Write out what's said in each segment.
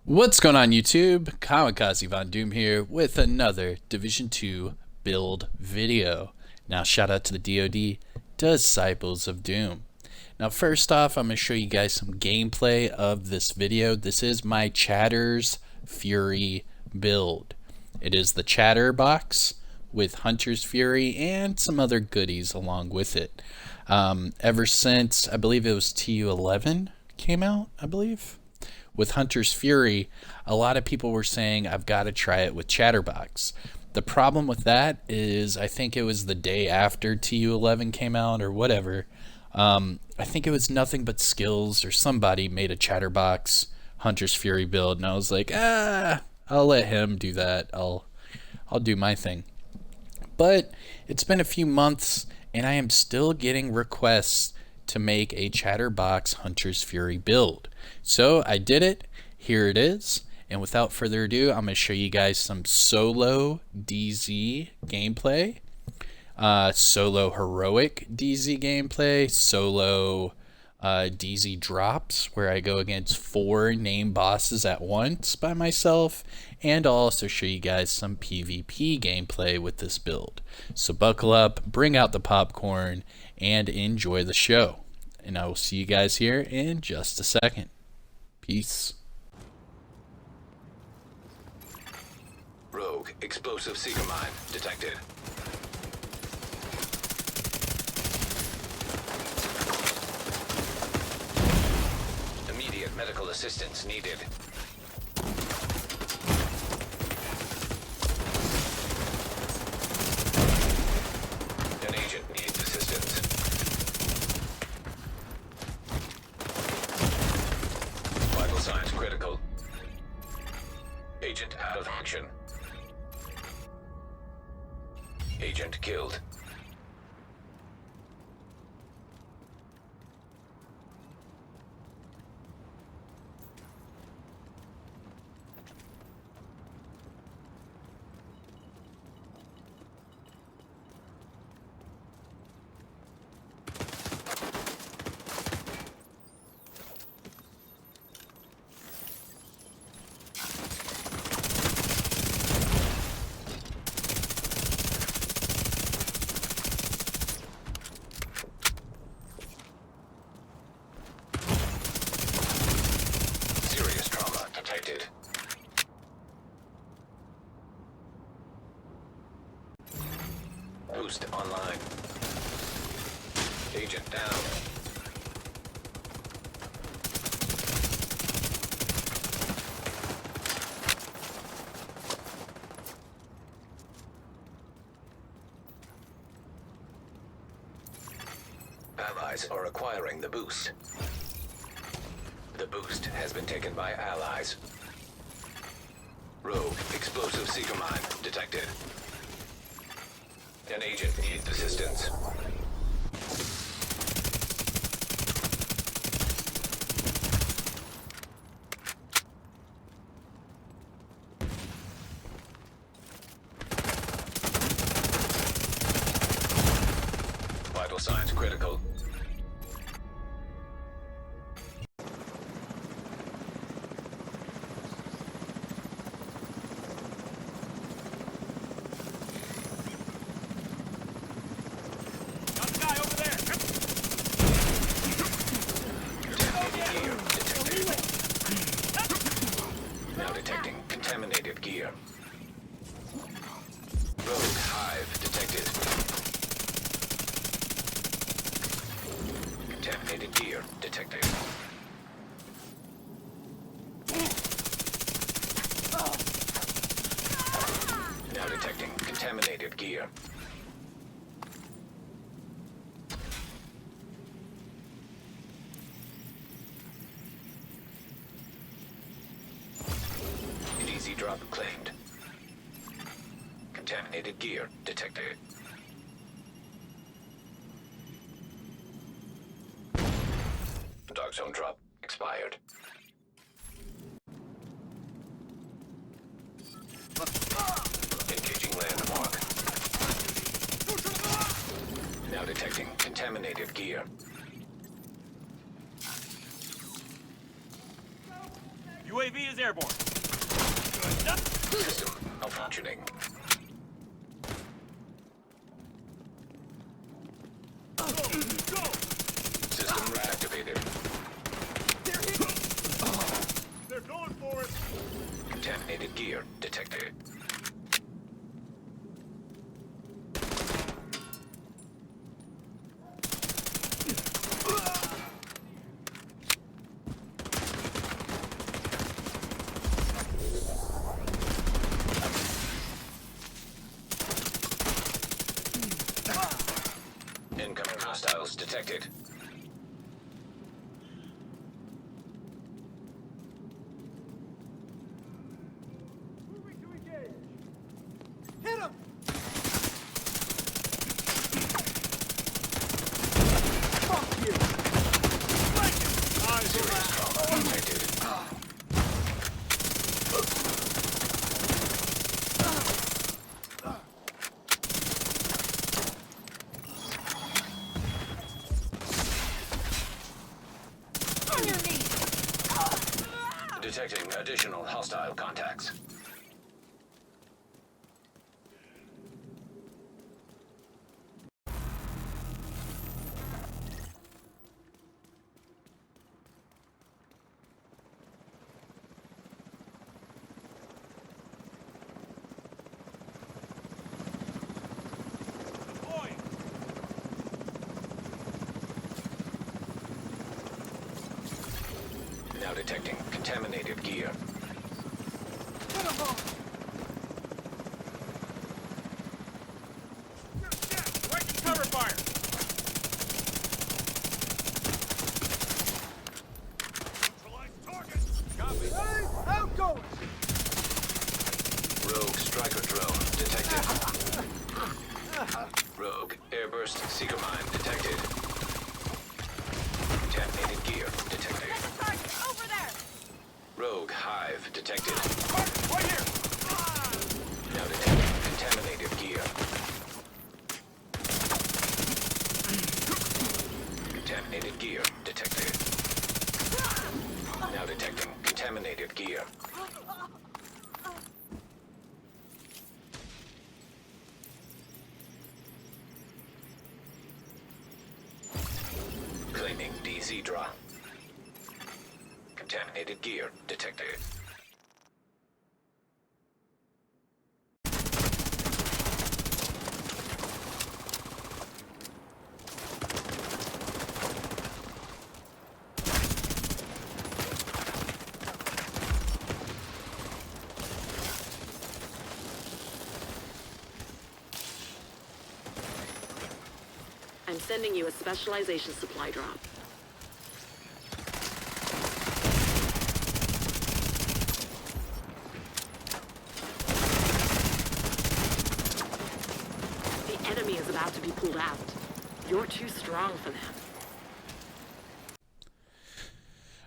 What's going on YouTube? Kamikazevondoom here with another Division 2 build video. Now shout out to the DoD, Disciples of Doom. Now first off, I'm going to show you guys some gameplay of this video. This is my Chatter's Fury build. It is the Chatterbox with Hunter's Fury and some other goodies along with it. Ever since, I believe it was TU11 came out, I believe. With Hunter's Fury, a lot of people were saying I've got to try it with Chatterbox. The problem with that is I think it was the day after TU11 came out or whatever. I think it was Nothing But Skills or somebody made a Chatterbox Hunter's Fury build, and I was like, I'll let him do that. I'll do my thing. But it's been a few months, and I am still getting requests to make a Chatterbox Hunter's Fury build. So I did it. Here it is. And without further ado, I'm going to show you guys some solo DZ gameplay, solo heroic DZ gameplay, solo DZ drops where I go against 4 named bosses at once by myself, and I'll also show you guys some PvP gameplay with this build. So buckle up, bring out the popcorn, and enjoy the show. And I will see you guys here in just a second. Peace. Rogue explosive seeker mine detected. Immediate medical assistance needed. An agent needs assistance. Vital signs critical. Agent out of action. Agent killed. Boost online. Agent down. Allies are acquiring the boost. The boost has been taken by allies. Rogue explosive seeker mine detected. An agent needs assistance. Vital signs critical. Contaminated gear. Rogue hive detected. Contaminated gear detected. Now detecting contaminated gear. DZ drop claimed. Contaminated gear detected. Dark zone drop expired. Engaging landmark. Now detecting contaminated gear. UAV is airborne. System malfunctioning. System reactivated. They're going for it. Contaminated gear detected. Incoming hostiles detected. Hit him! Fuck you! Serious trauma detected. On your knees. Detecting additional hostile contacts. Deploying. Now detecting contaminated gear. Hit him all. Breaking cover fire. Neutralize target. Copy. Hey, outgoing. Rogue striker drone detected. Rogue airburst seeker mine detected. Contaminated gear detected. There's a target over there. Rogue hive detected. Right here. Now detecting contaminated gear. Contaminated gear detected. Now detecting contaminated gear. Claiming DZ draw. Contaminated gear detected. I'm sending you a specialization supply drop. The enemy is about to be pulled out. You're too strong for them.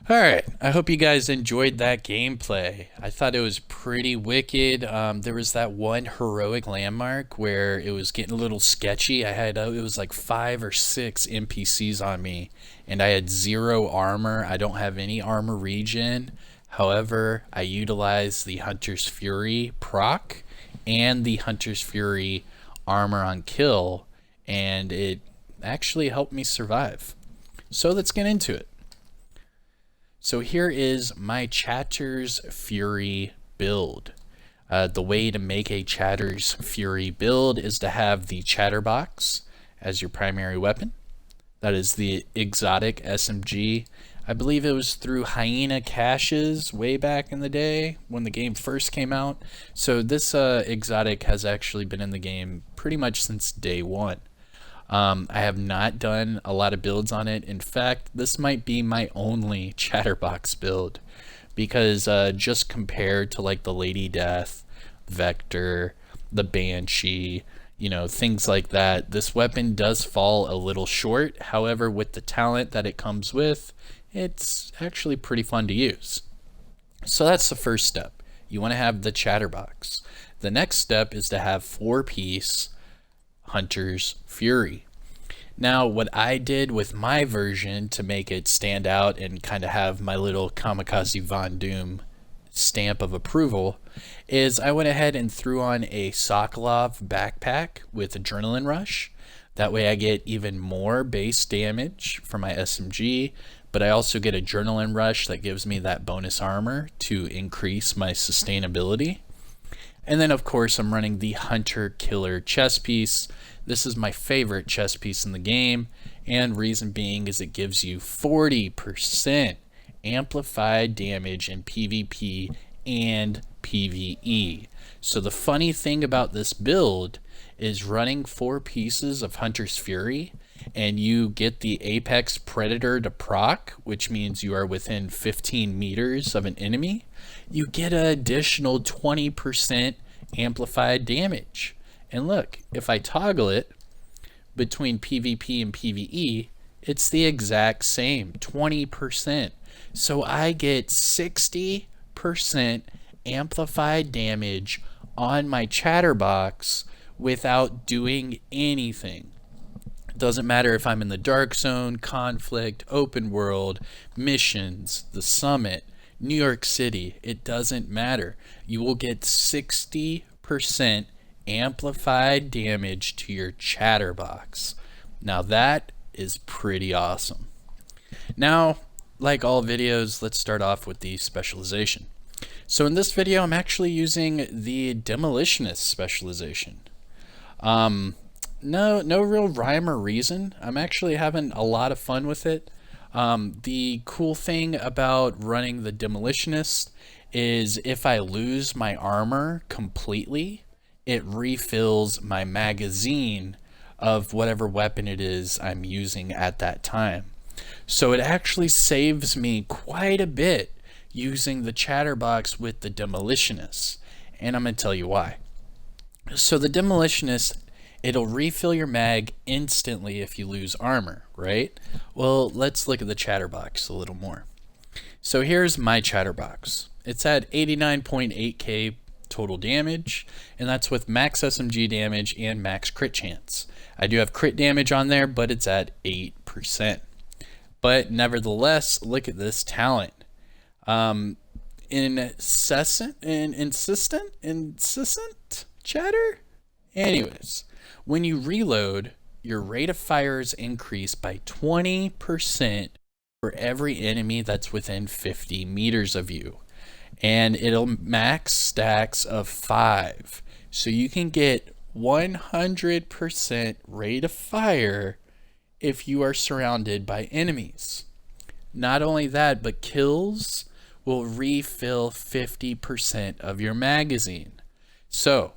Alright, I hope you guys enjoyed that gameplay. I thought it was pretty wicked. There was that one heroic landmark where it was getting a little sketchy. I had, it was like 5 or 6 NPCs on me, and I had 0 armor. I don't have any armor regen. However, I utilized the Hunter's Fury proc and the Hunter's Fury armor on kill, and it actually helped me survive. So let's get into it. So here is my Chatter's Fury build. The way to make a Chatter's Fury build is to have the Chatterbox as your primary weapon. That is the exotic SMG. I believe it was through Hyena caches way back in the day when the game first came out. So this exotic has actually been in the game pretty much since day one. I have not done a lot of builds on it. In fact, this might be my only Chatterbox build because just compared to like the Lady Death, Vector, the Banshee, you know, things like that, this weapon does fall a little short. However, with the talent that it comes with, it's actually pretty fun to use. So that's the first step. You want to have the Chatterbox. The next step is to have 4-piece Hunter's Fury. Now, what I did with my version to make it stand out and kind of have my little Kamikazevondoom stamp of approval, is I went ahead and threw on a Sokolov backpack with Adrenaline Rush. That way I get even more base damage for my SMG, but I also get Adrenaline Rush that gives me that bonus armor to increase my sustainability. And then of course I'm running the Hunter Killer chest piece. This is my favorite chest piece in the game, and reason being is it gives you 40% amplified damage in PvP and PvE. So the funny thing about this build is running 4 pieces of Hunter's Fury and you get the Apex Predator to proc, which means you are within 15 meters of an enemy, you get an additional 20% amplified damage. And look, if I toggle it between PvP and PvE, it's the exact same, 20%. So I get 60% amplified damage on my Chatterbox without doing anything. It doesn't matter if I'm in the Dark Zone, Conflict, Open World, Missions, the Summit, New York City, it doesn't matter. You will get 60% amplified damage to your Chatterbox. Now that is pretty awesome. Now, like all videos, let's start off with the specialization. So in this video, I'm actually using the Demolitionist specialization. No real rhyme or reason. I'm actually having a lot of fun with it. The cool thing about running the Demolitionist is if I lose my armor completely, it refills my magazine of whatever weapon it is I'm using at that time. So it actually saves me quite a bit using the Chatterbox with the Demolitionist, and I'm going to tell you why. So the Demolitionist, it'll refill your mag instantly if you lose armor, right? Well, let's look at the Chatterbox a little more. So here's my Chatterbox. It's at 89.8k total damage, and that's with max SMG damage and max crit chance. I do have crit damage on there, but it's at 8%. But nevertheless, look at this talent. Insistent chatter? Anyways, when you reload, your rate of fire is increased by 20% for every enemy that's within 50 meters of you. And it'll max stacks of 5. So you can get 100% rate of fire if you are surrounded by enemies. Not only that, but kills will refill 50% of your magazine. So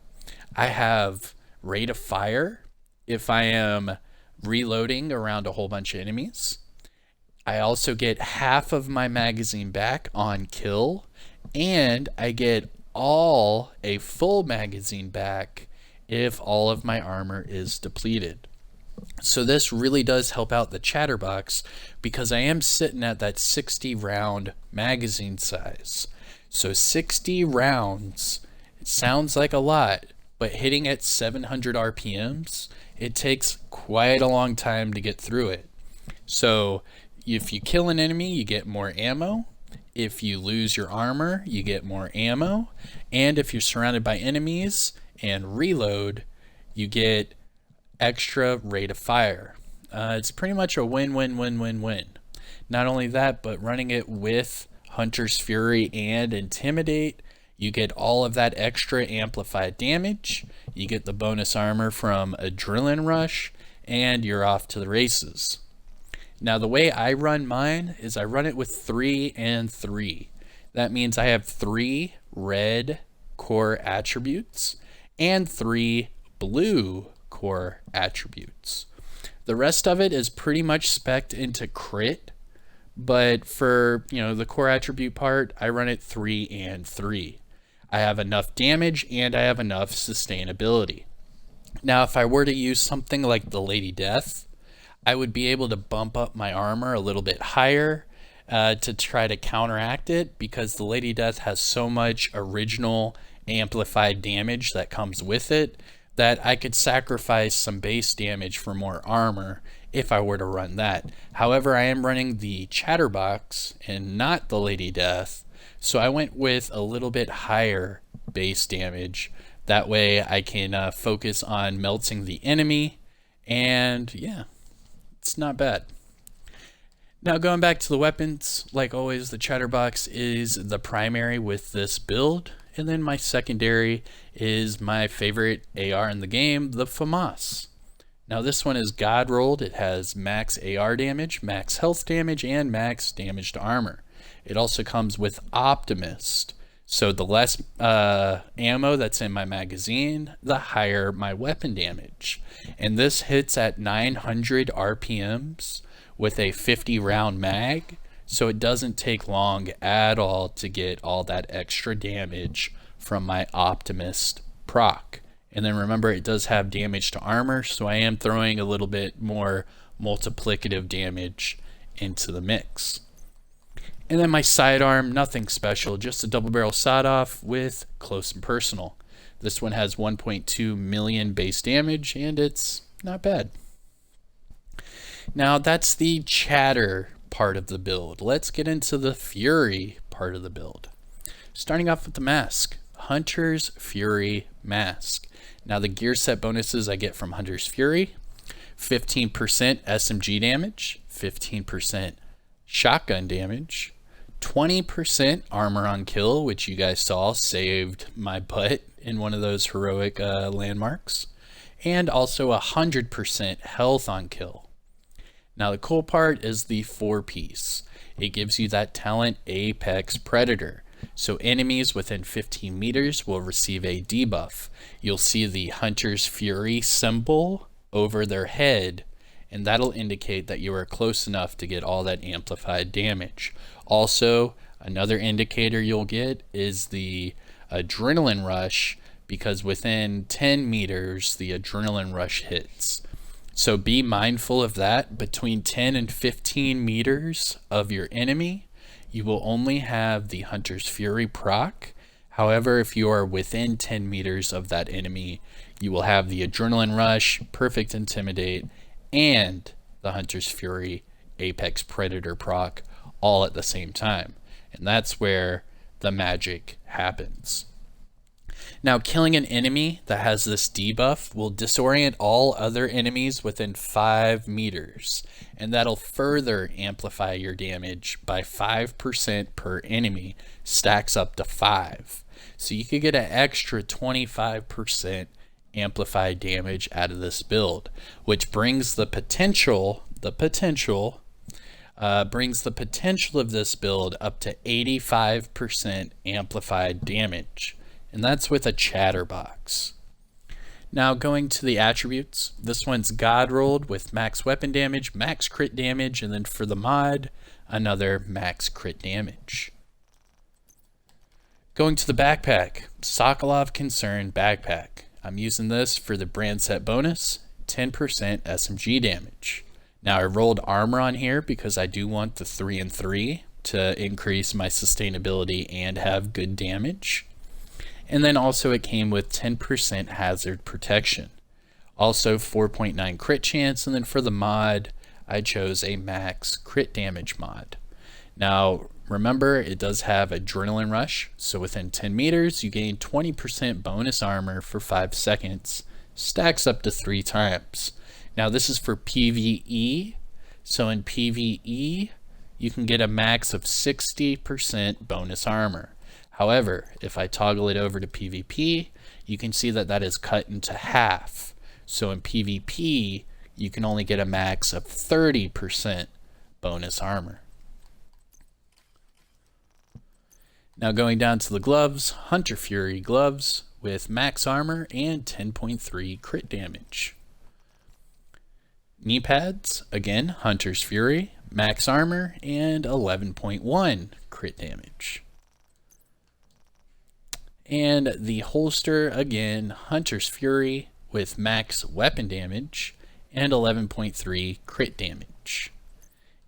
I have rate of fire if I am reloading around a whole bunch of enemies. I also get half of my magazine back on kill, and I get a full magazine back if all of my armor is depleted. So this really does help out the Chatterbox because I am sitting at that 60 round magazine size. So 60 rounds, it sounds like a lot, but hitting at 700 RPMs, it takes quite a long time to get through it. So if you kill an enemy, you get more ammo. If you lose your armor, you get more ammo. And if you're surrounded by enemies and reload, you get extra rate of fire. It's pretty much a win-win-win-win-win. Not only that, but running it with Hunter's Fury and Intimidate, you get all of that extra amplified damage, you get the bonus armor from Adrenaline Rush, and you're off to the races. Now the way I run mine is I run it with 3 and 3. That means I have 3 red core attributes and 3 blue core attributes. The rest of it is pretty much spec'd into crit, but for the core attribute part, I run it 3 and 3. I have enough damage and I have enough sustainability. Now if I were to use something like the Lady Death, I would be able to bump up my armor a little bit higher to try to counteract it, because the Lady Death has so much original amplified damage that comes with it that I could sacrifice some base damage for more armor if I were to run that. However, I am running the Chatterbox and not the Lady Death, So I went with a little bit higher base damage. That way I can focus on melting the enemy, and yeah, it's not bad. Now going back to the weapons, like always, the Chatterbox is the primary with this build, and then my secondary is my favorite AR in the game, the FAMAS. Now this one is God rolled. It has max AR damage, max health damage, and max damage to armor. It also comes with Optimist. So the less ammo that's in my magazine, the higher my weapon damage. And this hits at 900 RPMs with a 50 round mag. So it doesn't take long at all to get all that extra damage from my Optimist proc. And then remember, it does have damage to armor, so I am throwing a little bit more multiplicative damage into the mix. And then my sidearm, nothing special, just a double barrel sawed-off with close and personal. This one has 1.2 million base damage, and it's not bad. Now that's the chatter part of the build. Let's get into the fury part of the build. Starting off with the mask, Hunter's Fury Mask. Now the gear set bonuses I get from Hunter's Fury: 15% SMG damage, 15% shotgun damage, 20% armor on kill, which you guys saw saved my butt in one of those heroic landmarks, and also 100% health on kill. Now the cool part is the 4-piece. It gives you that talent Apex Predator. So enemies within 15 meters will receive a debuff. You'll see the Hunter's Fury symbol over their head, and that'll indicate that you are close enough to get all that amplified damage. Also, another indicator you'll get is the adrenaline rush, because within 10 meters the adrenaline rush hits. So be mindful of that. Between 10 and 15 meters of your enemy, you will only have the Hunter's Fury proc. However, if you are within 10 meters of that enemy, you will have the Adrenaline Rush, Perfect Intimidate, and the Hunter's Fury Apex Predator proc all at the same time. And that's where the magic happens. Now, killing an enemy that has this debuff will disorient all other enemies within 5 meters, and that'll further amplify your damage by 5% per enemy, stacks up to 5. So you could get an extra 25% amplified damage out of this build, which brings the potential of this build up to 85% amplified damage. And that's with a Chatterbox. Now going to the attributes, this one's God rolled with max weapon damage, max crit damage, and then for the mod, another max crit damage. Going to the backpack, Sokolov Concern backpack. I'm using this for the brand set bonus, 10% SMG damage. Now I rolled armor on here because I do want the 3 and 3 to increase my sustainability and have good damage. And then also it came with 10% hazard protection. Also 4.9 crit chance, and then for the mod, I chose a max crit damage mod. Now remember, it does have Adrenaline Rush, so within 10 meters you gain 20% bonus armor for 5 seconds, stacks up to 3 times. Now this is for PvE, so in PvE you can get a max of 60% bonus armor. However, if I toggle it over to PvP, you can see that that is cut into half. So in PvP, you can only get a max of 30% bonus armor. Now going down to the gloves, Hunter Fury gloves with max armor and 10.3 crit damage. Knee pads, again, Hunter's Fury, max armor and 11.1 crit damage. And the holster, again, Hunter's Fury with max weapon damage and 11.3 crit damage.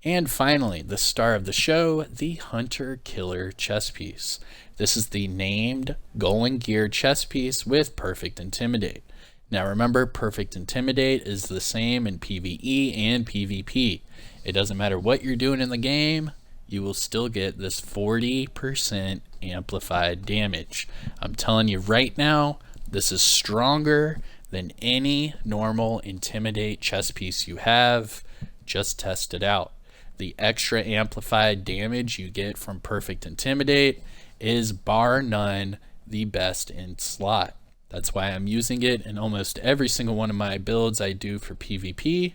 And finally, the star of the show, the Hunter Killer chest piece. This is the named Golden Gear chest piece with Perfect Intimidate. Now remember, Perfect Intimidate is the same in PvE and PvP. It doesn't matter what you're doing in the game, you will still get this 40% amplified damage. I'm telling you right now, this is stronger than any normal Intimidate chest piece you have. Just test it out. The extra amplified damage you get from Perfect Intimidate is bar none the best in slot. That's why I'm using it in almost every single one of my builds I do for PvP,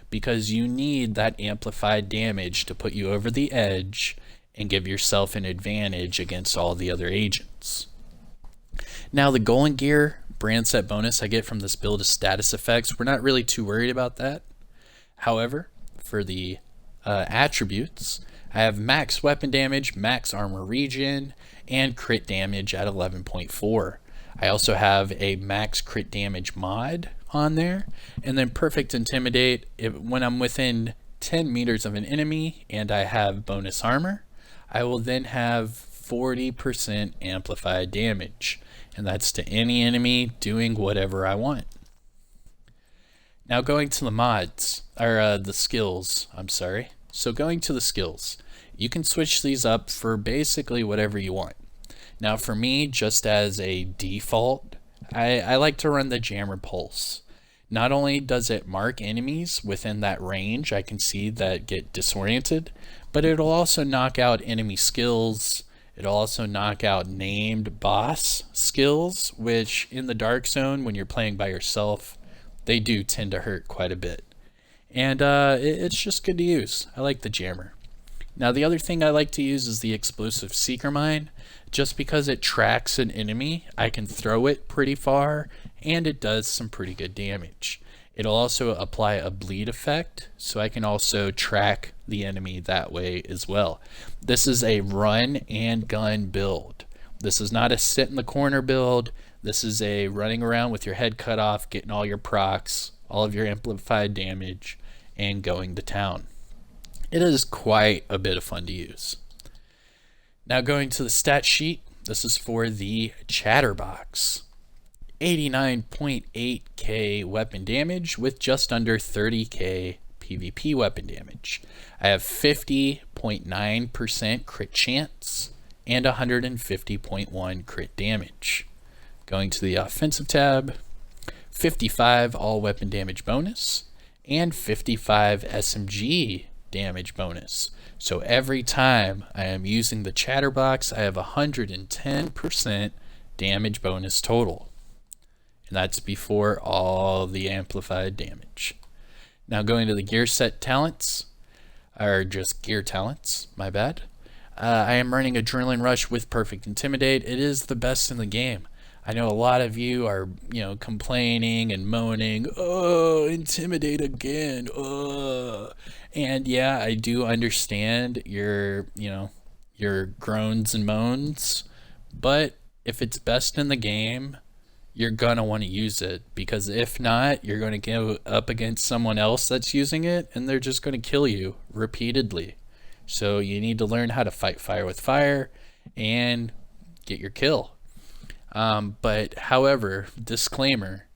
because you need that amplified damage to put you over the edge and give yourself an advantage against all the other agents. Now the Golden Gear brand set bonus I get from this build is status effects. We're not really too worried about that. However, for the attributes, I have max weapon damage, max armor regen, and crit damage at 11.4. I also have a max crit damage mod on there, and then Perfect Intimidate. When I'm within 10 meters of an enemy and I have bonus armor, I will then have 40% amplified damage, and that's to any enemy doing whatever I want. Now going to the mods, or the skills, I'm sorry. So going to the skills, you can switch these up for basically whatever you want. Now for me, just as a default, I like to run the Jammer Pulse. Not only does it mark enemies within that range I can see that get disoriented, but it'll also knock out enemy skills. It'll also knock out named boss skills, which in the Dark Zone, when you're playing by yourself, they do tend to hurt quite a bit. And it's just good to use. I like the Jammer. Now the other thing I like to use is the Explosive Seeker Mine. Just because it tracks an enemy, I can throw it pretty far, and it does some pretty good damage. It'll also apply a bleed effect, so I can also track the enemy that way as well. This is a run and gun build. This is not a sit in the corner build. This is a running around with your head cut off, getting all your procs, all of your amplified damage, and going to town. It is quite a bit of fun to use. Now going to the stat sheet, this is for the Chatterbox. 89.8k weapon damage with just under 30k PvP weapon damage. I have 50.9% crit chance and 150.1 crit damage. Going to the offensive tab, 55 all weapon damage bonus and 55 SMG damage bonus. So every time I am using the Chatterbox, I have 110% damage bonus total. And that's before all the amplified damage. Now going to the gear set talents, or just gear talents, my bad. I am running Adrenaline Rush with Perfect Intimidate. It is the best in the game. I know a lot of you are, complaining and moaning, oh, Intimidate again, oh. And yeah, I do understand your groans and moans, but if it's best in the game, you're gonna want to use it, because if not, you're going to go up against someone else that's using it, and they're just going to kill you repeatedly. So you need to learn how to fight fire with fire and get your kill. But however, disclaimer,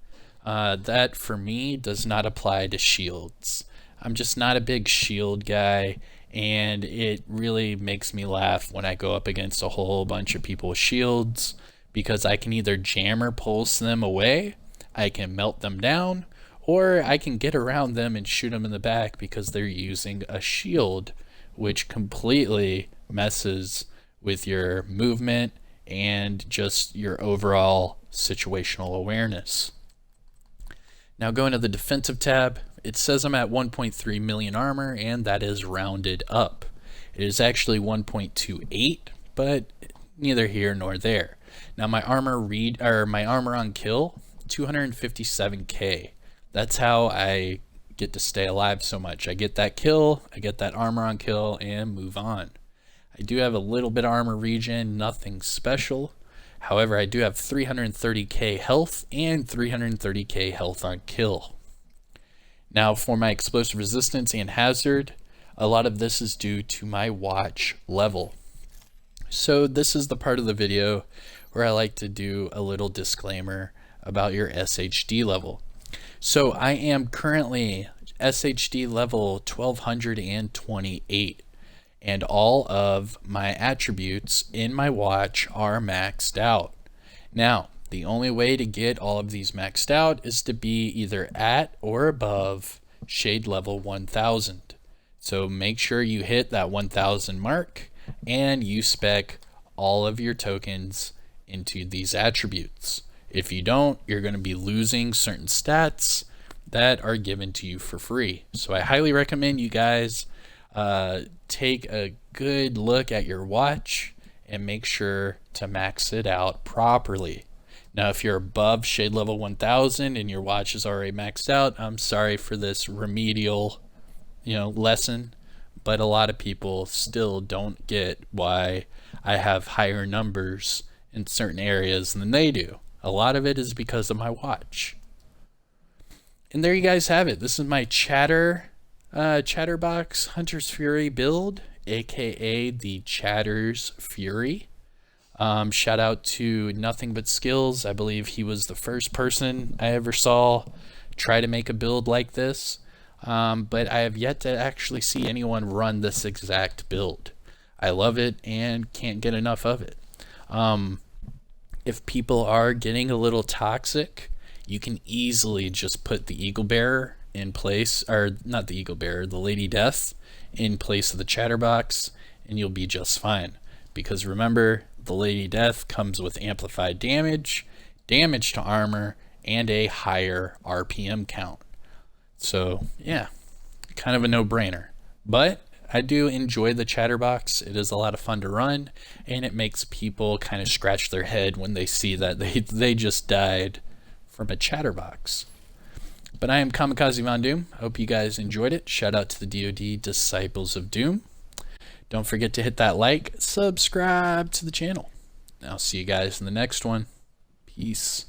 that for me does not apply to shields. I'm just not a big shield guy, and it really makes me laugh when I go up against a whole bunch of people with shields, because I can either Jammer Pulse them away, I can melt them down, or I can get around them and shoot them in the back because they're using a shield, which completely messes with your movement and just your overall situational awareness. Now going to the defensive tab, it says I'm at 1.3 million armor, and that is rounded up. It is actually 1.28, but neither here nor there. Now my armor on kill, 257k. That's how I get to stay alive so much. I get that kill, I get that armor on kill, and move on. I do have a little bit of armor regen, nothing special. However, I do have 330k health and 330k health on kill. Now for my explosive resistance and hazard, a lot of this is due to my watch level. So this is the part of the video where I like to do a little disclaimer about your SHD level. So I am currently SHD level 1228, and all of my attributes in my watch are maxed out. Now, the only way to get all of these maxed out is to be either at or above shade level 1000. So make sure you hit that 1000 mark and you spec all of your tokens into these attributes. If you don't, you're going to be losing certain stats that are given to you for free. So I highly recommend you guys take a good look at your watch and make sure to max it out properly. Now, if you're above shade level 1000 and your watch is already maxed out, I'm sorry for this remedial, lesson, but a lot of people still don't get why I have higher numbers in certain areas than they do. A lot of it is because of my watch. And there you guys have it. This is my Chatterbox Hunter's Fury build, aka the Chatter's Fury. Shout out to Nothing But Skills. I believe he was the first person I ever saw try to make a build like this. But I have yet to actually see anyone run this exact build. I love it and can't get enough of it. If people are getting a little toxic, you can easily just put the Eagle Bearer in place, or not the Eagle Bearer, the Lady Death in place of the Chatterbox, and you'll be just fine. Because remember, the Lady Death comes with amplified damage, damage to armor, and a higher RPM count. So yeah, kind of a no-brainer. But I do enjoy the Chatterbox. It is a lot of fun to run, and it makes people kind of scratch their head when they see that they just died from a Chatterbox. But I am Kamikazevondoom. I hope you guys enjoyed it. Shout out to the DoD Disciples of Doom. Don't forget to hit that like, subscribe to the channel. I'll see you guys in the next one. Peace.